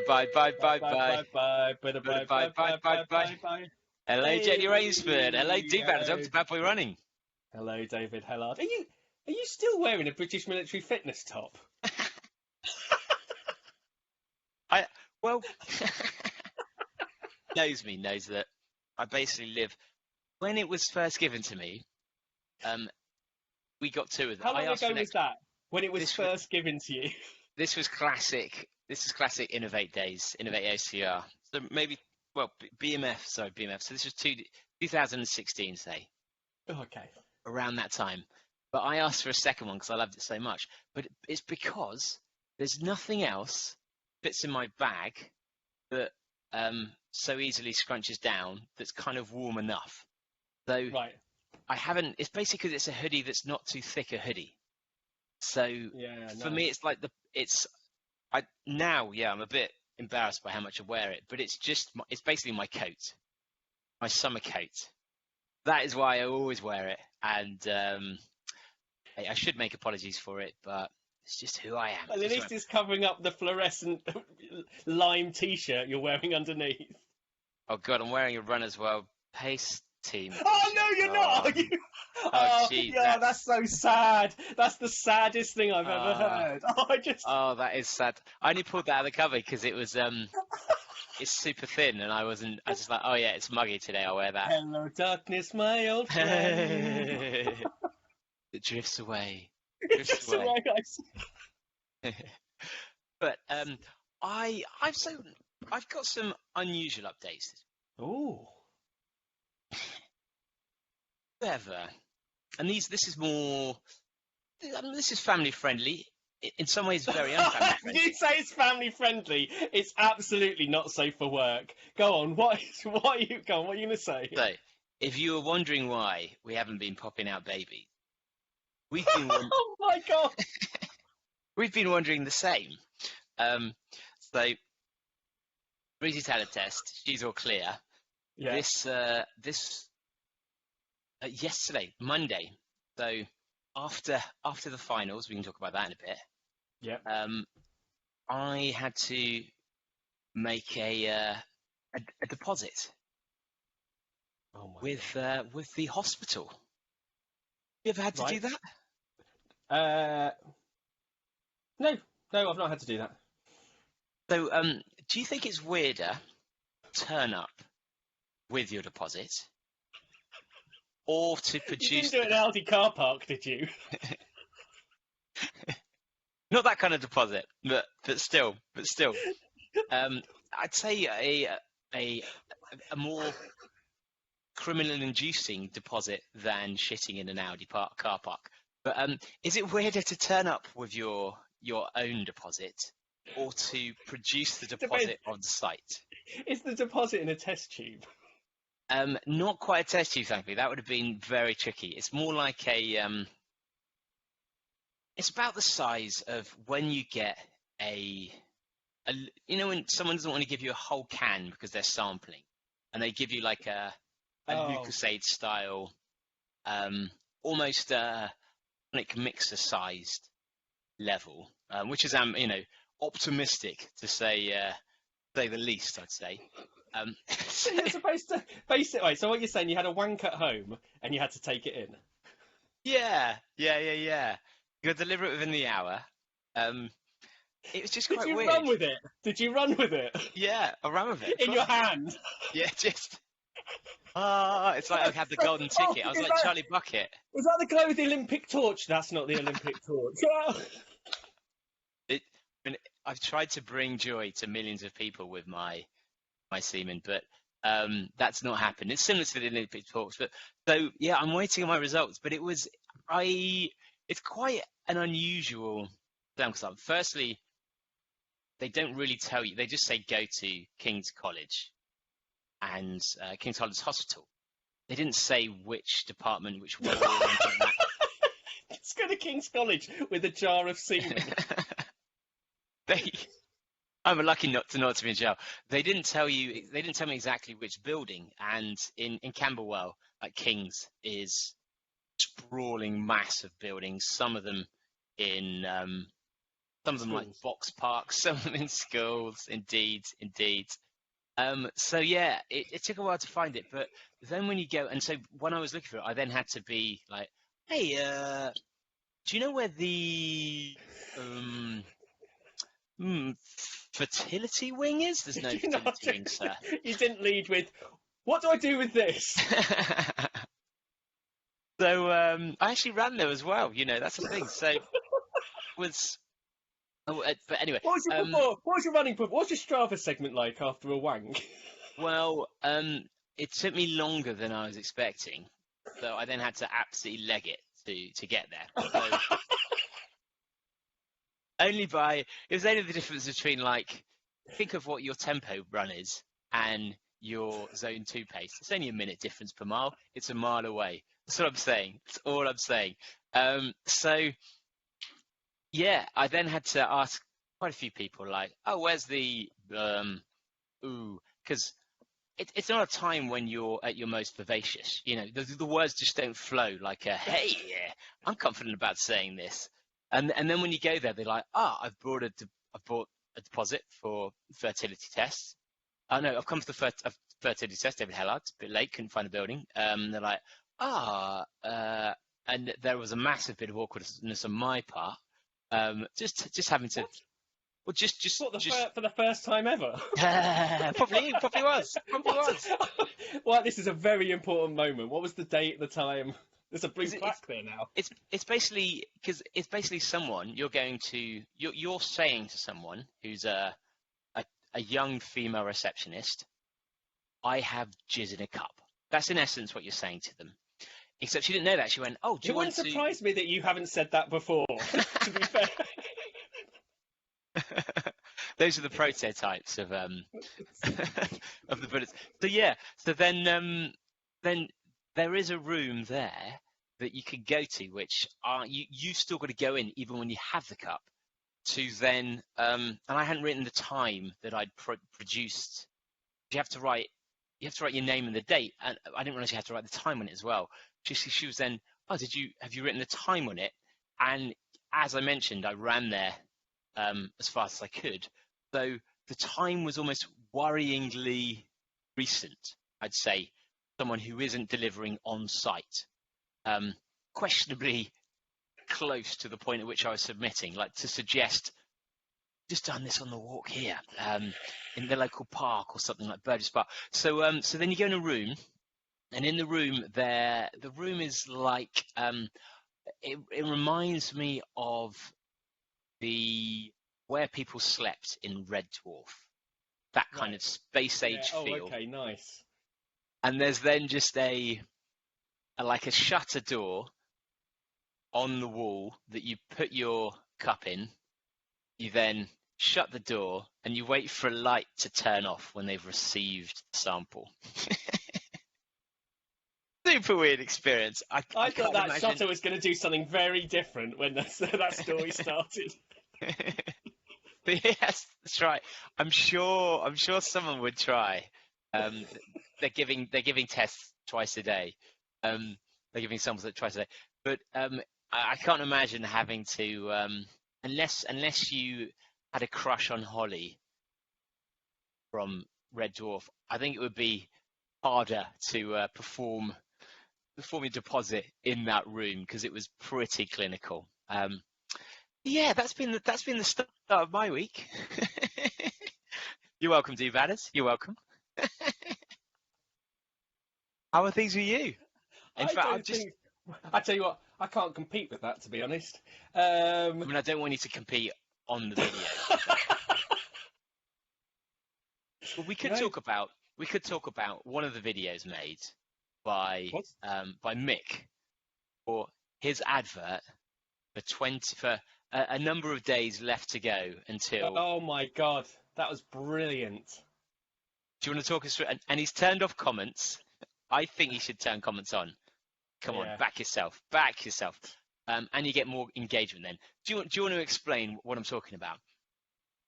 bye, bye, bye, bye. Bye. Bye, bye, bye, bye. Hello, Jody Raynsford. Hello, Do'Badderstone to Bad Boy Running. Hello, David Hellard. Are you still wearing a British military fitness top? Well, knows that I basically live. When it was first given to me, we got two of them. How long ago was that? When it was first given to you? This was classic. This is classic Innovate days, Innovate OCR. So maybe, well, BMF. So this was 2016, say. Okay. Around that time. But I asked for a second one because I loved it so much. But it's because there's nothing else fits in my bag that so easily scrunches down that's kind of warm enough. So right. I haven't. It's basically it's a hoodie that's not too thick a hoodie. So for me, it's like I'm a bit embarrassed by how much I wear it, but it's basically my coat, my summer coat. That is why I always wear it, and I should make apologies for it, but it's just who I am. Well, at least it's covering up the fluorescent lime T-shirt you're wearing underneath. Oh God, I'm wearing a Runner's World Pace team. Oh no, you're not. Are you? Oh, geez, yeah, that's so sad. That's the saddest thing I've ever heard. Oh, that is sad. I only pulled that out of the cover because it was it's super thin, and I was just like, oh yeah, it's muggy today. I'll wear that. Hello, darkness, my old friend. It drifts away. Drifts away. But I've got some unusual updates. Oh. However, and this is more. This is family friendly. In some ways, very unfamily friendly. You say it's family friendly. It's absolutely not safe for work. Go on. What are you going to say? So, if you were wondering why we haven't been popping out babies, we've been. Oh my God. We've been wondering the same. So, Breezy's had a test. She's all clear. Yeah. Yesterday, Monday. So after the finals, we can talk about that in a bit. Yeah. I had to make a deposit with the hospital. You ever had to do that? No, I've not had to do that. So, do you think it's weirder to turn up with your deposit, or to produce? You didn't do it in an Aldi car park, did you? Not that kind of deposit, but still. I'd say a more criminal-inducing deposit than shitting in an Audi car park. But is it weirder to turn up with your own deposit, or to produce the deposit on site? Is the deposit in a test tube? Not quite a test tube, thankfully. That would have been very tricky. It's more like it's about the size of when you get when someone doesn't want to give you a whole can because they're sampling, and they give you like a Lucasade style, almost mixer-sized level, which is optimistic to say the least, I'd say. So you're supposed to basically. So what you're saying, you had a wank at home and you had to take it in. Yeah. You got to deliver it within the hour. It was just quite weird. Did you run with it? Did you run with it? Yeah, I ran with it. In your hand? Yeah, just. It's like I had the golden ticket. I was like Charlie Bucket. Was that the guy with the Olympic torch? That's not the Olympic torch. I've tried to bring joy to millions of people with my semen, but that's not happened. It's similar to the Olympic torch, but so yeah, I'm waiting on my results. But it's quite an unusual exam. Firstly, they don't really tell you. They just say go to King's College and King's College Hospital. They didn't say which department, which ward. Let's go to King's College with a jar of semen. I'm lucky not to be in jail. They didn't tell me exactly which building. And in Camberwell, like King's is sprawling mass of buildings. Some of them in Some of them like Schools. box parks, some of them in schools. Indeed, indeed. So yeah, it took a while to find it, but then when you go, and so when I was looking for it, I then had to be like, hey, do you know where the um, hmm, fertility wing is? There's no Do you, not, fertility wing, sir. you didn't lead with, what do I do with this? So I actually ran there as well. That's the thing. So it was, but anyway, What was your running? What was your Strava segment like after a wank? well, it took me longer than I was expecting, so I then had to absolutely leg it to get there. So it was only the difference between, like, think of what your tempo run is and your zone 2 pace. It's only a minute difference per mile. It's a mile away. That's what I'm saying. That's all I'm saying. So yeah, I then had to ask quite a few people, like, oh, where's the because it's not a time when you're at your most vivacious. The words just don't flow like hey, yeah, I'm confident about saying this. And then when you go there, they're like, I've bought a deposit for fertility tests. Oh no, I've come for the fertility test, David Hellard. It's a bit late, couldn't find the building. They're like, and there was a massive bit of awkwardness on my part. Just having to, well, just For the first time ever? probably was. Well, this is a very important moment. What was the date at the time? There's a blue plaque there now. It's basically because it's basically someone you're saying to someone who's a young female receptionist, I have jizz in a cup. That's in essence what you're saying to them. Except she didn't know that. She went, oh, do you want to... It wouldn't surprise me that you haven't said that before, to be fair. Those are the prototypes of of the bullets. So yeah, so then there is a room there that you could go to, which you still got to go in even when you have the cup. To then, and I hadn't written the time that I'd produced. You have to write your name and the date, and I didn't realize you had to write the time on it as well. She was then, oh, have you written the time on it? And as I mentioned, I ran there as fast as I could. So the time was almost worryingly recent, I'd say. Someone who isn't delivering on site, questionably close to the point at which I was submitting, like to suggest, just done this on the walk here, in the local park or something like Burgess Park. So then you go in a room, and in the room the room is like, it reminds me of where people slept in Red Dwarf, that kind of space age feel. Oh, okay, nice. And there's then just like a shutter door on the wall that you put your cup in. You then shut the door and you wait for a light to turn off when they've received the sample. Super weird experience. I thought that shutter was going to do something very different when that story started. Yes, that's right. I'm sure someone would try. They're giving tests twice a day. They're giving samples twice a day. But I can't imagine having to, unless you had a crush on Holly from Red Dwarf, I think it would be harder to perform your deposit in that room because it was pretty clinical. Yeah, that's been the start of my week. You're welcome, Do'Badders. You're welcome. How are things with you? In fact, I tell you what, I can't compete with that, to be honest. I mean, I don't want you to compete on the video. Well, we could talk about one of the videos made by Mick for his advert for a number of days left to go until. Oh my God, that was brilliant. Do you want to talk us through? And he's turned off comments. I think he should turn comments on. Come on, back yourself. And you get more engagement then. Do you want to explain what I'm talking about?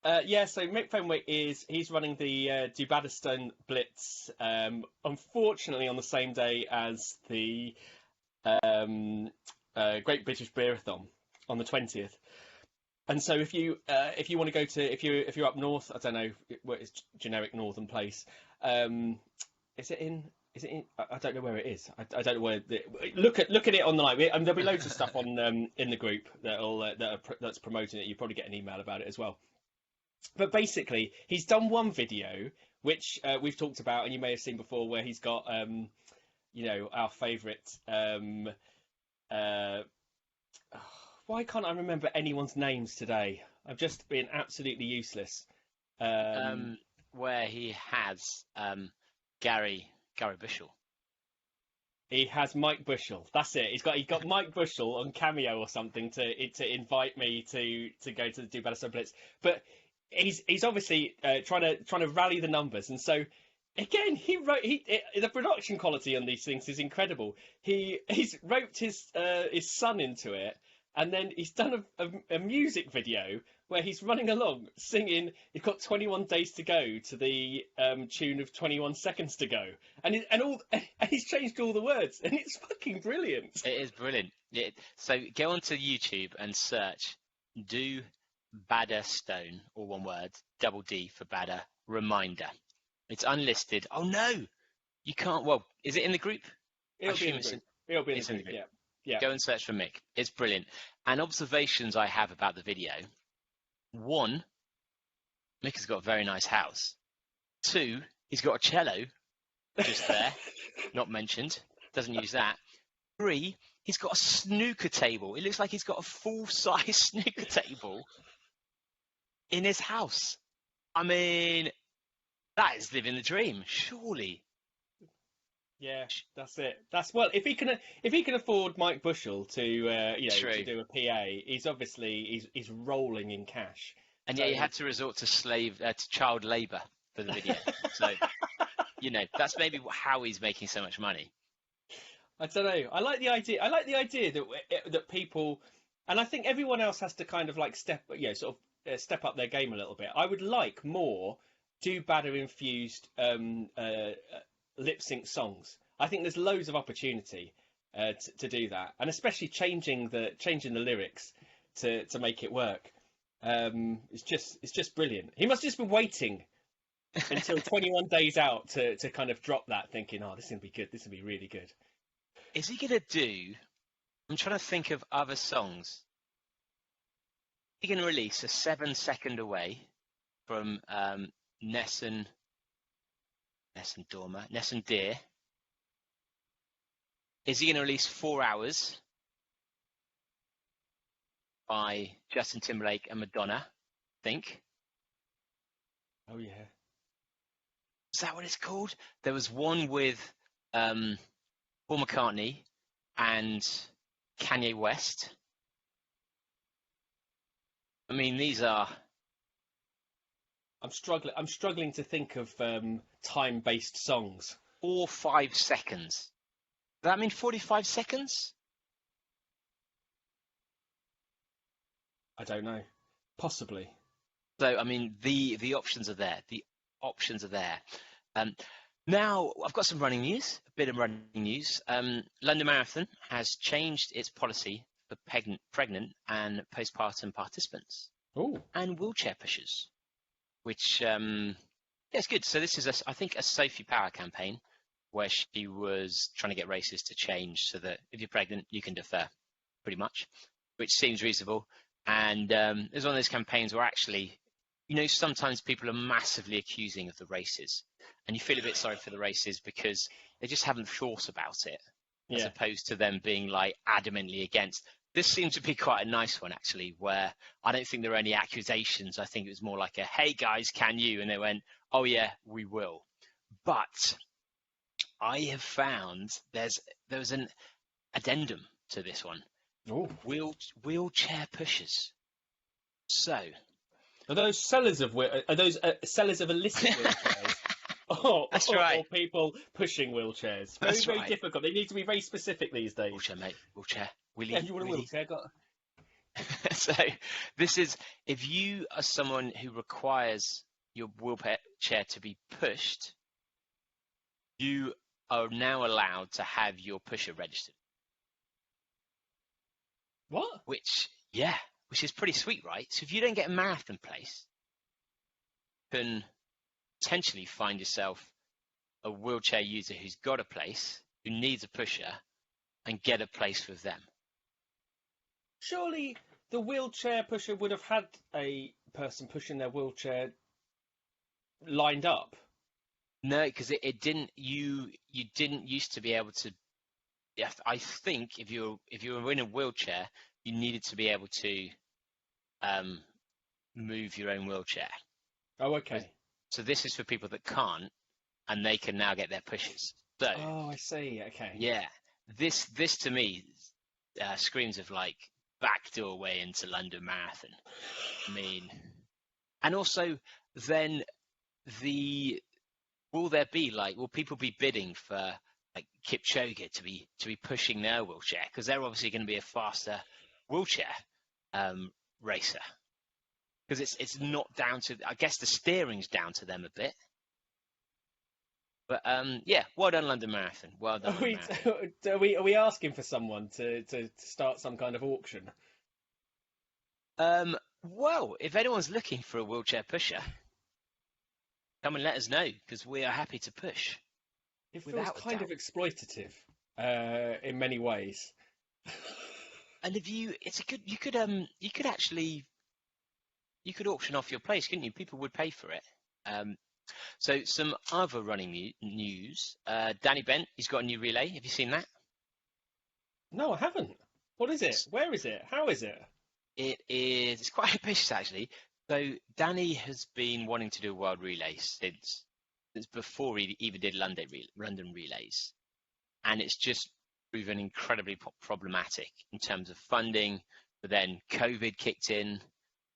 So Mick Fenwick he's running the Do'Badderstone Blitz, unfortunately on the same day as the Great British Beerathon on the 20th. And so if you want to go to if you're up north, I don't know what is generic northern place. Is it in? Is it in? I don't know where it is. I don't know where. Look at it online. And there'll be loads of stuff on in the group that's promoting it. You probably get an email about it as well. But basically, he's done one video which we've talked about, and you may have seen before, where he's got our favourite. Why can't I remember anyone's names today? I've just been absolutely useless. Where he has Gary Bushell. He has Mike Bushell. That's it. He's got Mike Bushell on Cameo or something to invite me to go to the Do'Badderstone Blitz. But he's obviously trying to rally the numbers, and so again the production quality on these things is incredible. He's roped his son into it. And then he's done a music video where he's running along singing. He's got 21 days to go to the tune of 21 seconds to go, and he's changed all the words, and it's fucking brilliant. It is brilliant. So go onto YouTube and search Do'Badderstone, all one word, double D for Badder, reminder. It's unlisted. Oh no, you can't. Well, is it in the group? It'll be in the group. It'll be in the group. Yeah. Yeah. Go and search for Mick. It's brilliant. And observations I have about the video. 1, Mick has got a very nice house. 2, he's got a cello just there, not mentioned. Doesn't use that. 3, he's got a snooker table. It looks like he's got a full-size snooker table in his house. I mean, that is living the dream, surely. Yeah, that's it. If he can afford Mike Bushell to to do a PA, he's obviously he's rolling in cash. And yet he had to resort to child labour for the video. So that's maybe how he's making so much money. I don't know. I like the idea that people, and I think everyone else has to kind of like step up their game a little bit. I would like more Do-Badder infused lip sync songs. I think there's loads of opportunity to do that, and especially changing the lyrics to make it work. It's just brilliant. He must have just been waiting until 21 days out to kind of drop that, thinking, oh, this is gonna be good. This is gonna be really good. Is he gonna do? I'm trying to think of other songs. He can release a 7-second away from Nessun Deer. Is he going to release 4 Hours by Justin Timberlake and Madonna? I think. Oh yeah. Is that what it's called? There was one with Paul McCartney and Kanye West. I mean, these are. I'm struggling to think of time-based songs. 4 or 5 seconds. Does that mean 45 seconds? I don't know. Possibly. So, I mean, the options are there. The options are there. Now, I've got some running news, a bit of running news. London Marathon has changed its policy for pregnant and postpartum participants. Ooh. And wheelchair pushers, which, it's good. So this is, I think, a Sophie Power campaign where she was trying to get races to change so that if you're pregnant, you can defer, pretty much, which seems reasonable. And it's one of those campaigns where actually, sometimes people are massively accusing of the races, and you feel a bit sorry for the races because they just haven't thought about it, as opposed to them being like adamantly against. This seems to be quite a nice one, actually, where I don't think there were any accusations. I think it was more like a, hey, guys, can you? And they went, oh, yeah, we will. But I have found there was an addendum to this one. Oh. Wheelchair pushers. So. Are those sellers of illicit wheelchairs? That's right. Or people pushing wheelchairs. Very difficult. They need to be very specific these days. Wheelchair, mate. Wheelchair. Willie, yeah, if you want a wheelchair, So this is, if you are someone who requires your wheelchair to be pushed, you are now allowed to have your pusher registered. What? Which, yeah, which is pretty sweet, right? So if you don't get a marathon place, you can potentially find yourself a wheelchair user who's got a place, who needs a pusher, and get a place with them. Surely the wheelchair pusher would have had a person pushing their wheelchair lined up. No, because it didn't. You didn't used to be able to. Yeah, I think if you were in a wheelchair, you needed to be able to move your own wheelchair. Oh, okay. So this is for people that can't, and they can now get their pushes. So, oh, I see. Okay. Yeah, this to me screams of like backdoor way into London Marathon. I mean, and also then will people be bidding for like Kipchoge to be pushing their wheelchair, because they're obviously going to be a faster wheelchair racer, because it's not down to, I guess the steering's down to them a bit. But yeah, well done London Marathon. Well done. Are we asking for someone to start some kind of auction? Well, if anyone's looking for a wheelchair pusher, come and let us know, because we are happy to push. It feels kind of exploitative in many ways. And if you could auction off your place, couldn't you? People would pay for it. So some other running news. Danny Bent, he's got a new relay. Have you seen that? No, I haven't. What is it? Where is it? How is it? It's quite ambitious, actually. So Danny has been wanting to do a world relay since before he even did London relays, and it's just proven incredibly problematic in terms of funding. But then COVID kicked in,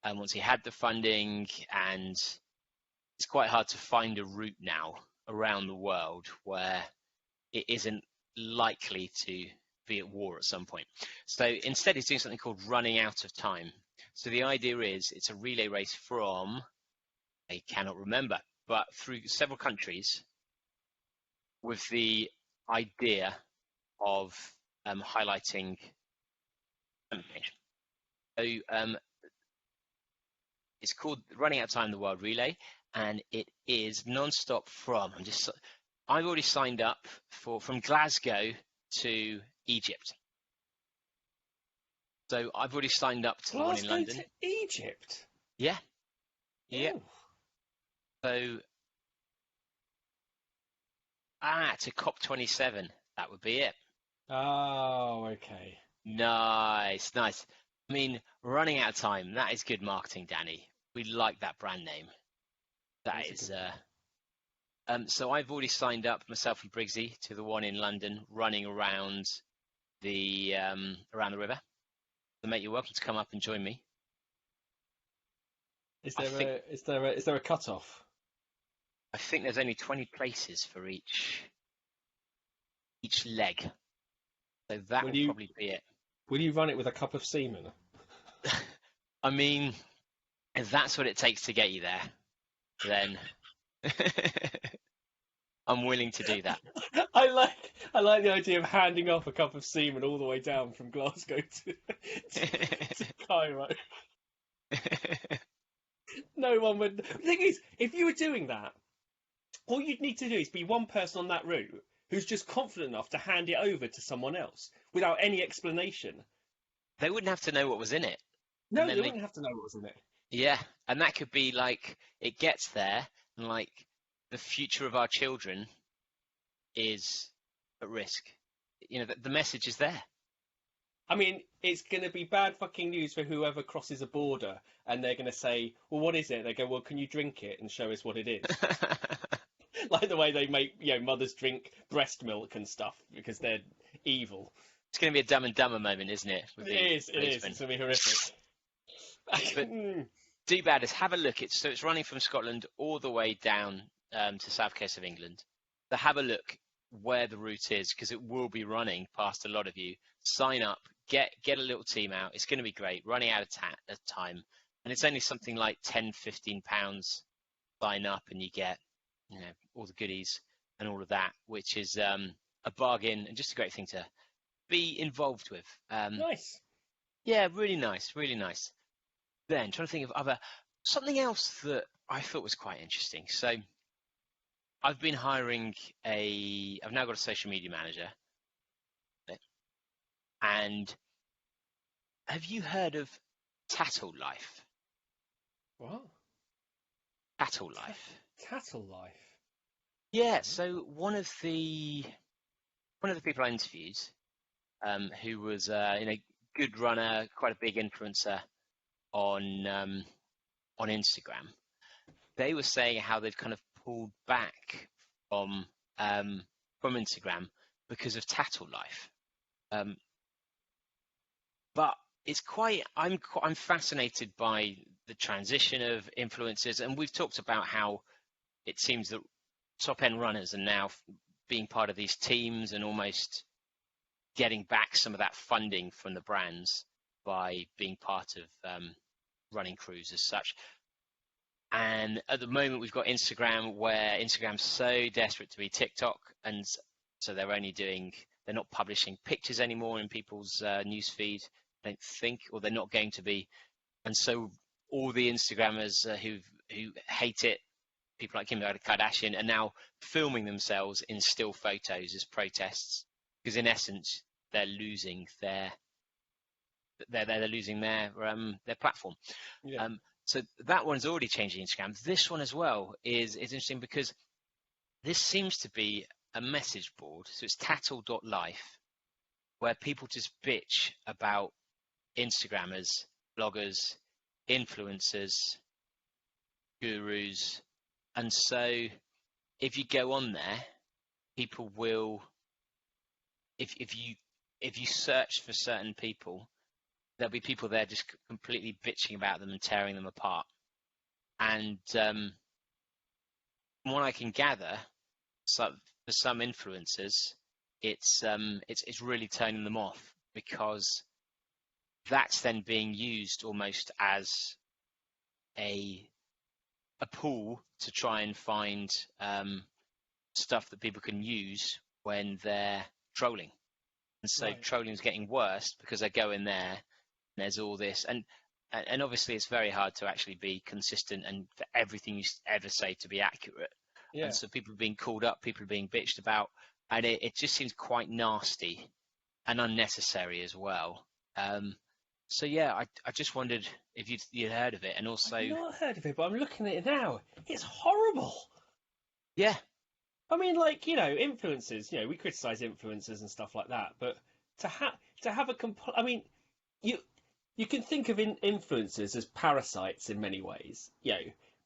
and once he had the funding, and it's quite hard to find a route now around the world where it isn't likely to be at war at some point. So instead, he's doing something called running out of time. So the idea is it's a relay race from, I cannot remember, but through several countries, with the idea of highlighting something. So it's called Running Out of Time, the World Relay, and it is non-stop from, I've already signed up from Glasgow to Egypt. So I've already signed up to the one in London. To Egypt? Yeah. Yeah. Ooh. So to COP27, that would be it. Oh, okay. Nice. I mean, running out of time, that is good marketing, Danny. We like that brand name. That is so I've already signed up, myself and Briggsy, to the one in London, running around the river. So mate, you're welcome to come up and join me. Is there a cut-off? I think there's only 20 places for each leg. So that will probably be it. Will you run it with a cup of semen? I mean, if that's what it takes to get you there, then I'm willing to do that. I like the idea of handing off a cup of semen all the way down from Glasgow to Cairo. No one would. The thing is, if you were doing that, all you'd need to do is be one person on that route who's just confident enough to hand it over to someone else without any explanation. They wouldn't have to know what was in it. No, they wouldn't have to know what was in it. Yeah, and that could be like, it gets there, and like, the future of our children is at risk. You know, the message is there. I mean, it's going to be bad fucking news for whoever crosses a border and they're going to say, well, what is it? They go, well, can you drink it and show us what it is? Like the way they make, mothers drink breast milk and stuff because they're evil. It's going to be a Dumb and Dumber moment, isn't it? It is. It's going to be horrific. But Do'Badders, have a look. It's running from Scotland all the way down to south coast of England. So have a look where the route is, because it will be running past a lot of you. Sign up, get a little team out. It's going to be great. Running out of time, and it's only something like £10-15. Sign up, and you get all the goodies and all of that, which is a bargain and just a great thing to be involved with. Nice. Yeah, really nice, really nice. then trying to think of something else that I thought was quite interesting. So I've been hiring I've now got a social media manager. And have you heard of Tattle Life? What? Tattle Life. Tattle Life. Yeah. So one of the people I interviewed, who was good runner, quite a big influencer on Instagram, they were saying how they've kind of pulled back from Instagram because of Tattle Life. But it's I'm fascinated by the transition of influencers, and we've talked about how it seems that top end runners are now being part of these teams and almost getting back some of that funding from the brands by being part of running crews as such. And at the moment, we've got Instagram, where Instagram's so desperate to be TikTok, and so they're not publishing pictures anymore in people's news feed, I don't think, or they're not going to be. And so all the Instagrammers who hate it, people like Kim Kardashian, are now filming themselves in still photos as protests, because in essence they're losing their platform. Yeah. So that one's already changing Instagram. This one as well is interesting because this seems to be a message board. So it's tattle.life, where people just bitch about Instagrammers, bloggers, influencers, gurus. And so if you go on there, people will, if you search for certain people, there'll be people there just completely bitching about them and tearing them apart. And from what I can gather, for some influencers, it's really turning them off, because that's then being used almost as a pool to try and find stuff that people can use when they're trolling. And so trolling is getting worse because they go in there and there's all this, and obviously it's very hard to actually be consistent and for everything you ever say to be accurate. Yeah. And so people are being called up, people are being bitched about, and it just seems quite nasty and unnecessary as well. So yeah, I just wondered if you'd heard of it, and also I've not heard of it, but I'm looking at it now. It's horrible. Yeah. I mean, like, influencers. We criticize influencers and stuff like that, but to have I mean, you can think of influencers as parasites in many ways,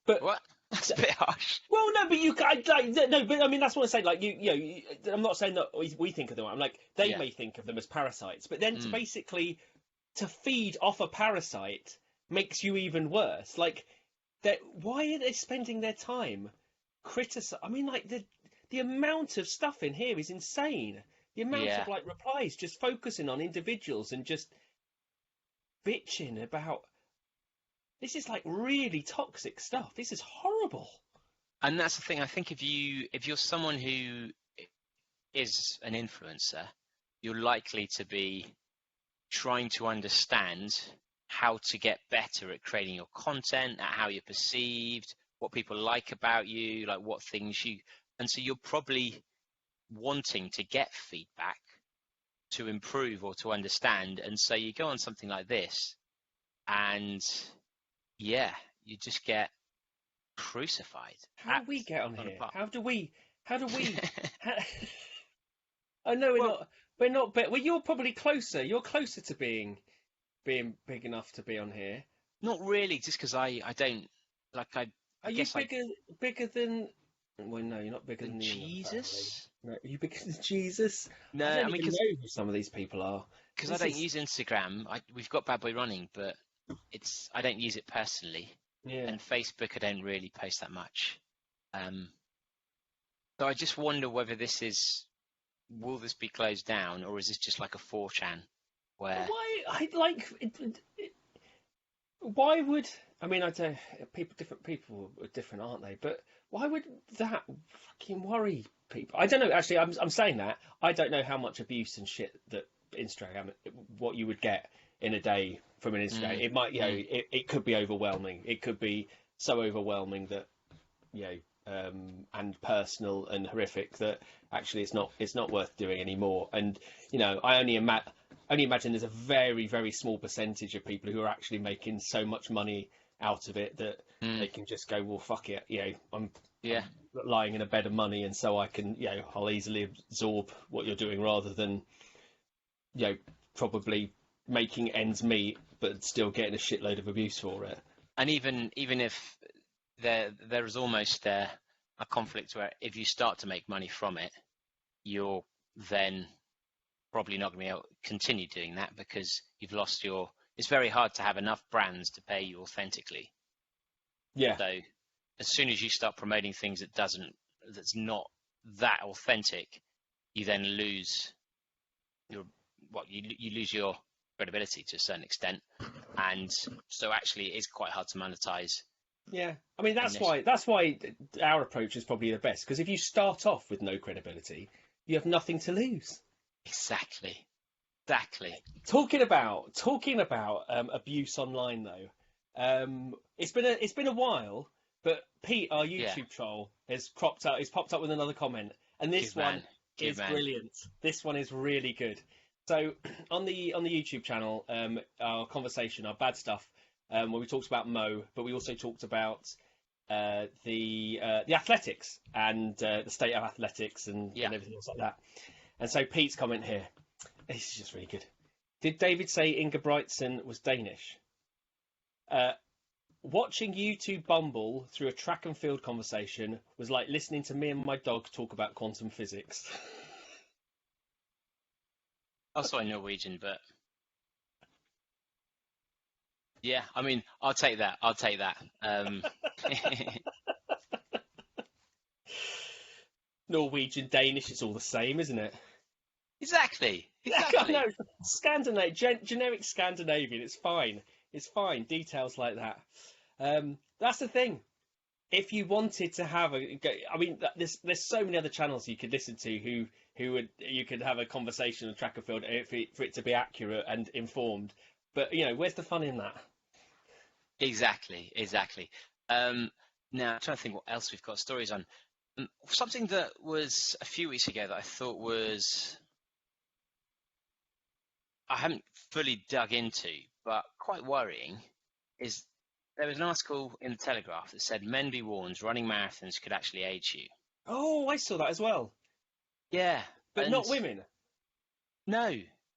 But what? That's a bit harsh. Well, no, but no, but I mean that's what I say. Like I'm not saying that we think of them. I'm like they may think of them as parasites, but then to feed off a parasite makes you even worse. Like, why are they spending their time criticizing? I mean, like the amount of stuff in here is insane. The amount of like replies just focusing on individuals and just bitching about. This is like really toxic stuff. This is horrible. And that's the thing. I think if you're someone who is an influencer, you're likely to be trying to understand how to get better at creating your content, at how you're perceived, what people like about you, like what things and so you're probably wanting to get feedback to improve or to understand. And so you go on something like this and you just get crucified. How do we get on here? How do we I know we're not well, you're probably closer. You're closer to being big enough to be on here. Not really, just because I don't like Are you bigger than? Well, no, you're not bigger than Jesus. No, are you bigger than Jesus? No, I mean, know who some of these people are. Because I don't use Instagram. We've got Bad Boy Running, but I don't use it personally. Yeah. And Facebook, I don't really post that much. So I just wonder whether will this be closed down, or is this just like a 4chan? Why would I mean I don't different people are different, aren't they? But why would that fucking worry people? I don't know. Actually, I'm saying that I don't know how much abuse and shit that Instagram, what you would get in a day from an Instagram. It might, it could be overwhelming. It could be so overwhelming that, and personal and horrific that actually it's not worth doing anymore. And I only imagine there's a very, very small percentage of people who are actually making so much money out of it that they can just go, well, fuck it, I'm lying in a bed of money, and so I can, I'll easily absorb what you're doing rather than, probably making ends meet but still getting a shitload of abuse for it. And even if there is almost a conflict where if you start to make money from it, you're then probably not going to be able to continue doing that because you've lost your. It's very hard to have enough brands to pay you authentically. Yeah. So as soon as you start promoting things that's not that authentic, you then lose you lose your credibility to a certain extent, and so actually it is quite hard to monetize. Yeah, I mean that's why our approach is probably the best, because if you start off with no credibility, you have nothing to lose. Exactly. Talking about abuse online though, it's been a while, but Pete, our YouTube troll, has popped up with another comment, and this one is brilliant. This one is really good. So on the YouTube channel, our bad stuff, where we talked about Mo, but we also talked about the athletics and the state of athletics and everything else like that. And so Pete's comment here, this is just really good. Did David say Inga Brightson was Danish? Watching you two bumble through a track and field conversation was like listening to me and my dog talk about quantum physics. Also Norwegian, but yeah, I mean, I'll take that. Norwegian, Danish, it's all the same, isn't it? Exactly. No, generic Scandinavian, it's fine. Details like that. That's the thing. If you wanted to have there's so many other channels you could listen to you could have a conversation on track and field for it to be accurate and informed. But where's the fun in that? Exactly. Now I'm trying to think what else we've got stories on. Something that was a few weeks ago that I thought I haven't fully dug into, but quite worrying, is there was an article in the Telegraph that said men be warned running marathons could actually age you. Oh, I saw that as well. Yeah. But not women. No.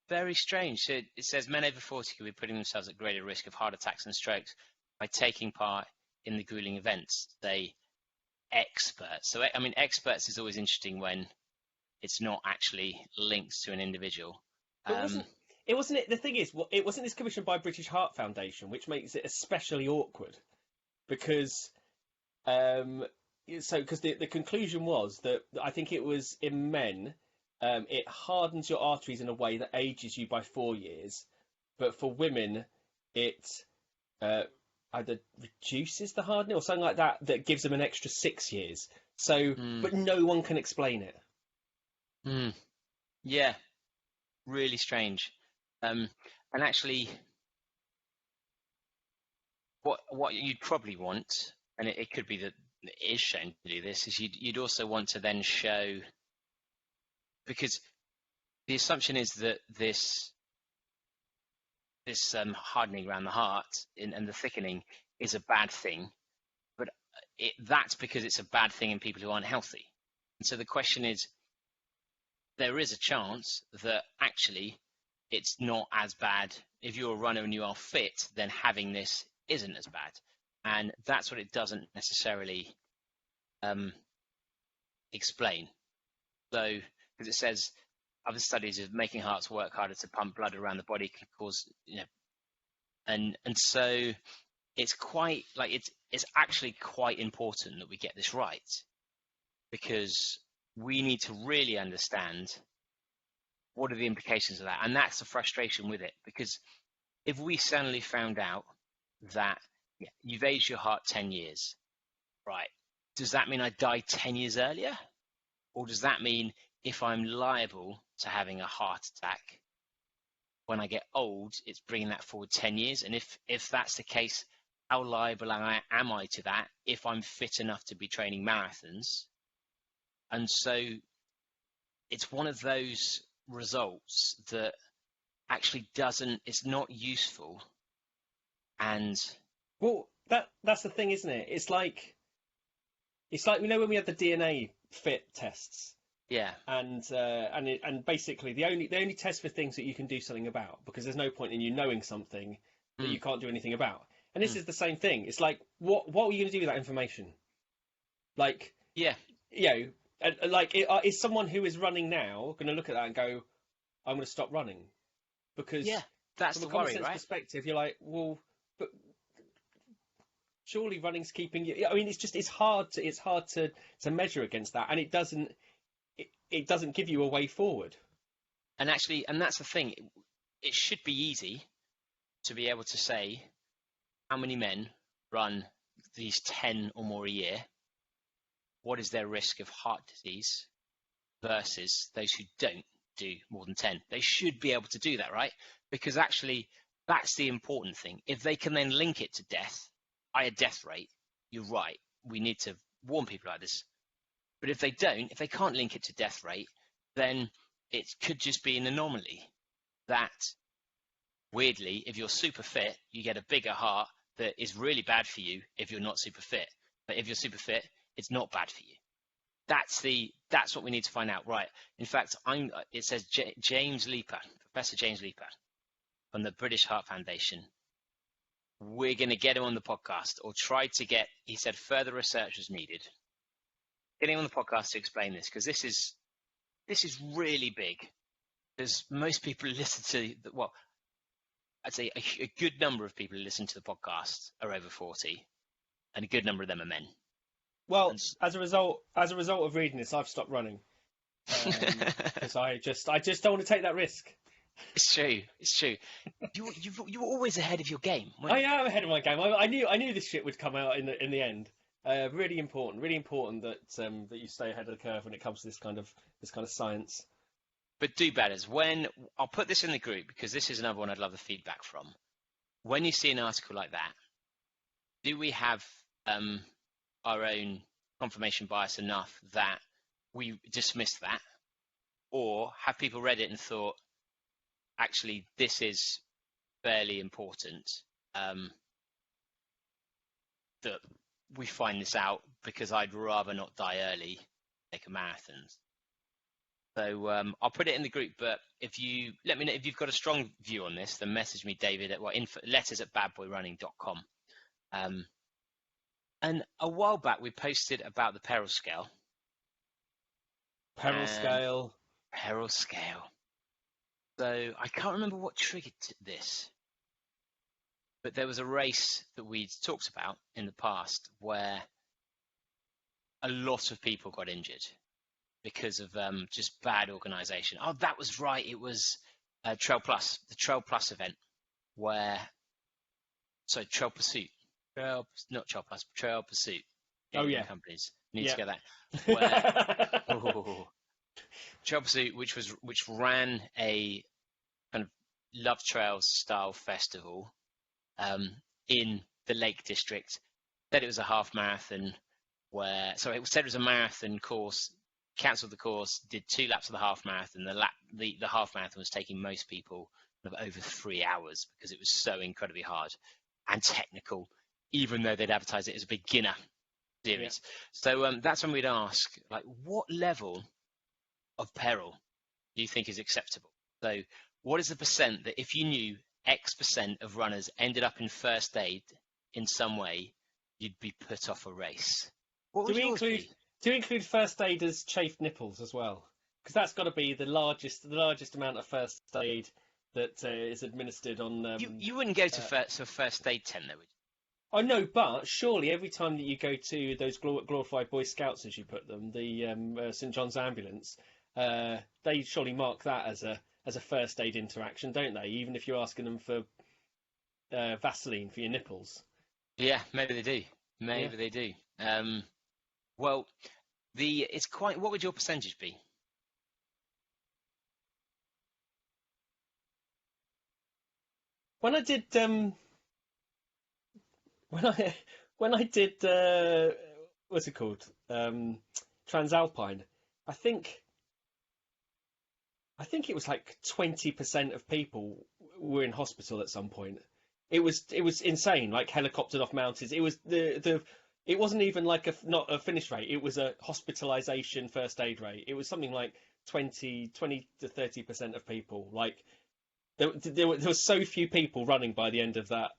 Very strange. So it says men over 40 could be putting themselves at greater risk of heart attacks and strokes by taking part in the grueling events. They experts. So, I mean, experts is always interesting when it's not actually linked to an individual. It wasn't. The thing is, it wasn't this commissioned by British Heart Foundation, which makes it especially awkward, because the conclusion was that I think it was in men, it hardens your arteries in a way that ages you by 4 years, but for women, it either reduces the hardening or something like that gives them an extra 6 years. So, but no one can explain it. Yeah, really strange. And actually, what you'd probably want, and it could be that it is shown to do this, is you'd also want to then show, because the assumption is that this hardening around the heart and the thickening is a bad thing, but that's because it's a bad thing in people who aren't healthy. And so the question is, there is a chance that actually it's not as bad. If you're a runner and you are fit, then having this isn't as bad. And that's what it doesn't necessarily explain. So, because it says other studies of making hearts work harder to pump blood around the body can cause, and so it's quite like it's actually quite important that we get this right, because we need to really understand what are the implications of that. And that's the frustration with it, because if we suddenly found out that you've aged your heart 10 years, right, does that mean I died 10 years earlier? Or does that mean if I'm liable to having a heart attack when I get old, it's bringing that forward 10 years. And if that's the case, how liable am I to that if I'm fit enough to be training marathons? And so it's one of those results that actually it's not useful. And well, that's the thing, isn't it? It's like when we had the DNA fit tests. Yeah. And basically the only test for things that you can do something about, because there's no point in you knowing something that you can't do anything about. And this is the same thing. It's like, what are you going to do with that information? Like, yeah, is someone who is running now going to look at that and go, I'm going to stop running? Because that's from the a worry, common sense right? perspective, you're like, well, but surely running's keeping you. I mean, it's hard to measure against that, and it doesn't give you a way forward. And actually, and that's the thing. It should be easy to be able to say how many men run these 10 or more a year. What is their risk of heart disease versus those who don't do more than 10? They should be able to do that, right? Because actually, that's the important thing. If they can then link it to death, higher death rate, you're right. We need to warn people like this. But if they can't link it to death rate, then it could just be an anomaly that, weirdly, if you're super fit, you get a bigger heart that is really bad for you if you're not super fit. But if you're super fit, it's not bad for you. That's what we need to find out, right? In fact, it says James Leaper, Professor James Leaper from the British Heart Foundation. We're going to get him on the podcast, or try to get. He said further research is needed. Getting on the podcast to explain this, because this is really big. Because most people listen to I'd say a good number of people who listen to the podcast are over 40, and a good number of them are men. Well, as a result of reading this, I've stopped running because I just don't want to take that risk. It's true. You were always ahead of your game. I am ahead of my game. I knew this shit would come out in the end. Really important that you stay ahead of the curve when it comes to this kind of science. But do-badders, I'll put this in the group, because this is another one I'd love the feedback from. When you see an article like that, do we have our own confirmation bias enough that we dismiss that, or have people read it and thought, actually, this is fairly important, that we find this out, because I'd rather not die early, take a marathon. So I'll put it in the group, but if you let me know if you've got a strong view on this, then message me, David, at letters@badboyrunning.com. And a while back, we posted about the peril scale. Peril scale. So I can't remember what triggered this, but there was a race that we'd talked about in the past where a lot of people got injured because of just bad organisation. Oh, that was right. It was Trail Plus, the Trail Plus event, Trail Pursuit. Not Trail Plus, Trail Pursuit. Oh, yeah. Companies need to get that. Trail Pursuit, which ran a kind of Love Trails style festival in the Lake District. Said it was a half marathon, it said it was a marathon course. Cancelled the course, did 2 laps of the half marathon. The half marathon was taking most people over 3 hours, because it was so incredibly hard and technical, even though they'd advertise it as a beginner series. Yeah. So that's when we'd ask, like, what level of peril do you think is acceptable? So what is the percent that if you knew X percent of runners ended up in first aid in some way, you'd be put off a race? What would yours be? Do you include first aiders' chafed nipples as well? Because that's got to be the largest amount of first aid that is administered on. You wouldn't go to first aid tent, though, would you? I know, but surely every time that you go to those glorified Boy Scouts, as you put them, the St John's ambulance, they surely mark that as a first aid interaction, don't they? Even if you're asking them for Vaseline for your nipples. Yeah, maybe they do. Maybe they do. Well, what would your percentage be? when I did when I did what's it called, Transalpine, I think it was like 20% of people were in hospital at some point. It was insane, like helicoptered off mountains. It was it wasn't even like not a finish rate. It was a hospitalization first aid rate. It was something like 20 to 30% of people. Like there were so few people running by the end of that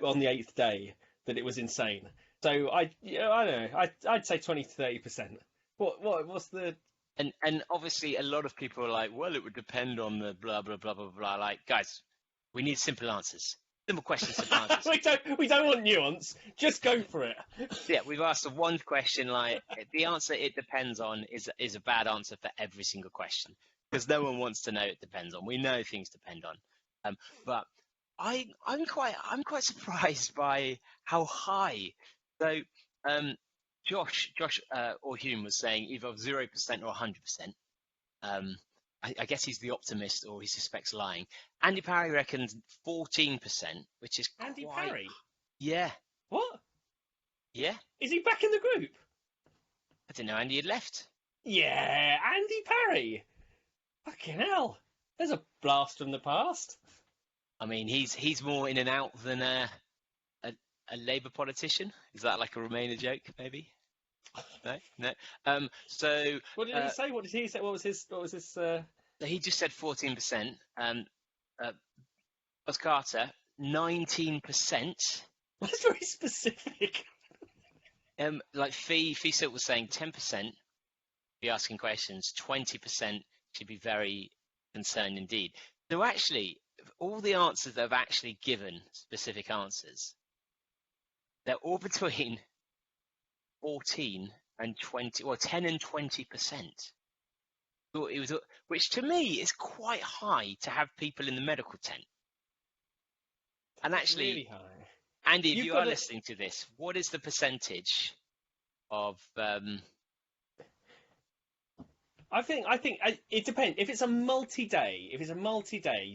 on the 8th day that it was insane. So I don't know. I'd say 20 to 30%. What's the And obviously, a lot of people are like, well, it would depend on the blah blah blah blah blah. Like, guys, we need simple answers, simple questions, simple answers. we don't want nuance. Just go for it. Yeah, we've asked the one question. Like, the answer "it depends on" is a bad answer for every single question, because no one wants to know it depends on. We know things depend on, but I'm quite surprised by how high. So, Josh or Hume was saying either 0% or 100%. I guess he's the optimist, or he suspects lying. Andy Parry reckons 14%, which is Andy quite... Parry? Yeah. What? Yeah. Is he back in the group? I didn't know Andy had left. Yeah, Andy Parry. Fucking hell. There's a blast from the past. I mean, he's more in and out than a Labour politician. Is that like a Remainer joke, maybe? No. So what did he say? What did he say? What was his? He just said 14%. Buzz Carter, 19%. That's very specific. Like Fee Silk was saying, 10% be asking questions, 20% should be very concerned indeed. So actually, all the answers that have actually given specific answers, they're all between 14 and 20, or 10 and 20%. Which to me is quite high to have people in the medical tent. And actually, really high. Andy, if you are listening to this, what is the percentage of? I think it depends. If it's a multi-day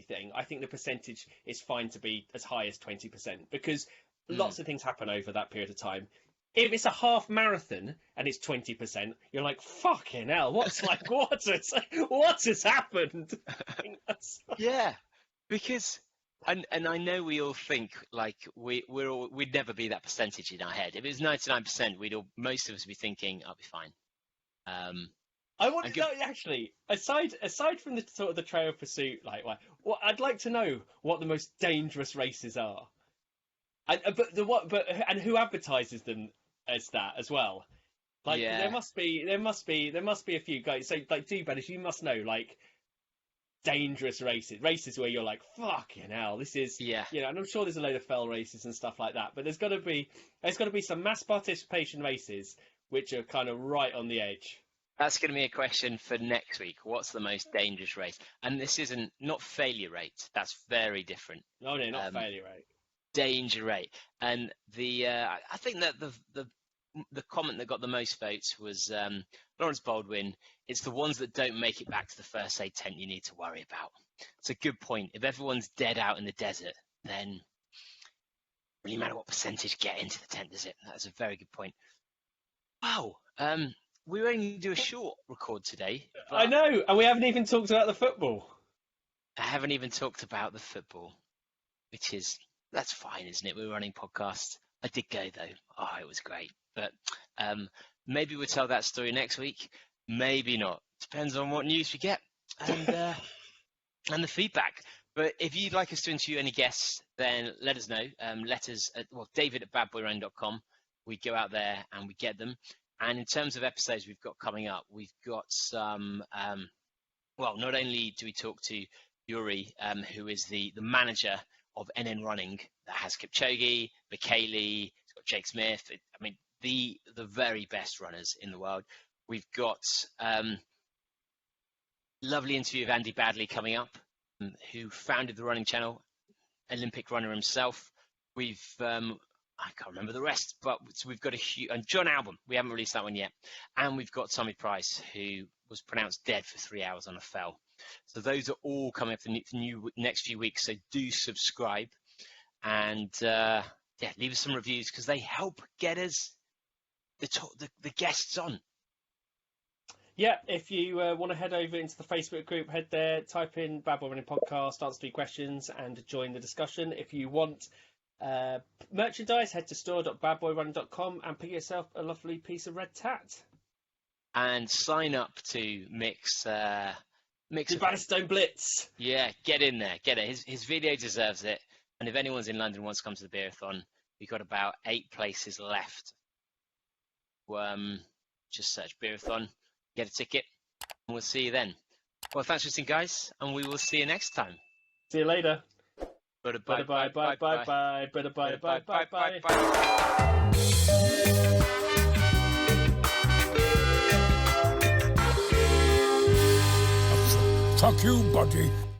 thing, I think the percentage is fine to be as high as 20%, because lots of things happen over that period of time. If it's a half marathon and it's 20%, you're like, fucking hell, what has happened? Yeah, because and I know we all think like we'd never be that percentage in our head. If it was 99%, most of us be thinking I'll be fine. I want to know, actually, aside from the sort of the trail pursuit, like what I'd like to know what the most dangerous races are, and who advertises them as that as well. Like, yeah. there must be a few guys. So like, Do'Badderstone, you must know like dangerous races where you're like, fucking hell, this is, yeah. You know, and I'm sure there's a load of fell races and stuff like that, but there's got to be some mass participation races which are kind of right on the edge. That's going to be a question for next week. What's the most dangerous race? And this isn't not failure rate. That's very different. No, not failure rate. Danger rate. And I think that the comment that got the most votes was Lawrence Baldwin. It's the ones that don't make it back to the first aid tent you need to worry about. It's a good point. If everyone's dead out in the desert, then it really matter what percentage get into the tent, does it? That's a very good point. Wow. We were only going to do a short record today. I know, and we haven't even talked about the football. I haven't even talked about the football, that's fine, isn't it? We're running podcasts. I did go though. Oh, it was great. But maybe we'll tell that story next week. Maybe not. Depends on what news we get and the feedback. But if you'd like us to interview any guests, then let us know. Let us at david@badboyrun.com. We go out there and we get them. And in terms of episodes we've got coming up, we've got some, not only do we talk to Yuri, who is the manager of NN Running that has Kipchoge, Bekele, it's got Jake Smith, the very best runners in the world. We've got lovely interview of Andy Badley coming up, who founded the running channel, Olympic runner himself. We've I can't remember the rest, but so we've got and John Albon, we haven't released that one yet. And we've got Tommy Price, who was pronounced dead for 3 hours on a fell. So those are all coming up in the next few weeks. So do subscribe. and leave us some reviews because they help get us the guests on. Yeah, if you want to head over into the Facebook group, head there, type in Bad Boy Running Podcast, answer 3 questions, and join the discussion. If you want merchandise, head to store.badboyrunning.com and pick yourself a lovely piece of red tat. And sign up to Mick's Do'Badderstone Blitz. Yeah, get in there, get it. His video deserves it. And if anyone's in London wants to come to the beerathon, we've got about 8 places left. Just search beerathon, get a ticket, and we'll see you then. Well, thanks for listening, guys, and we will see you next time. See you later. Bye bye bye bye bye bye bye bye bye bye bye. Fuck you, buddy.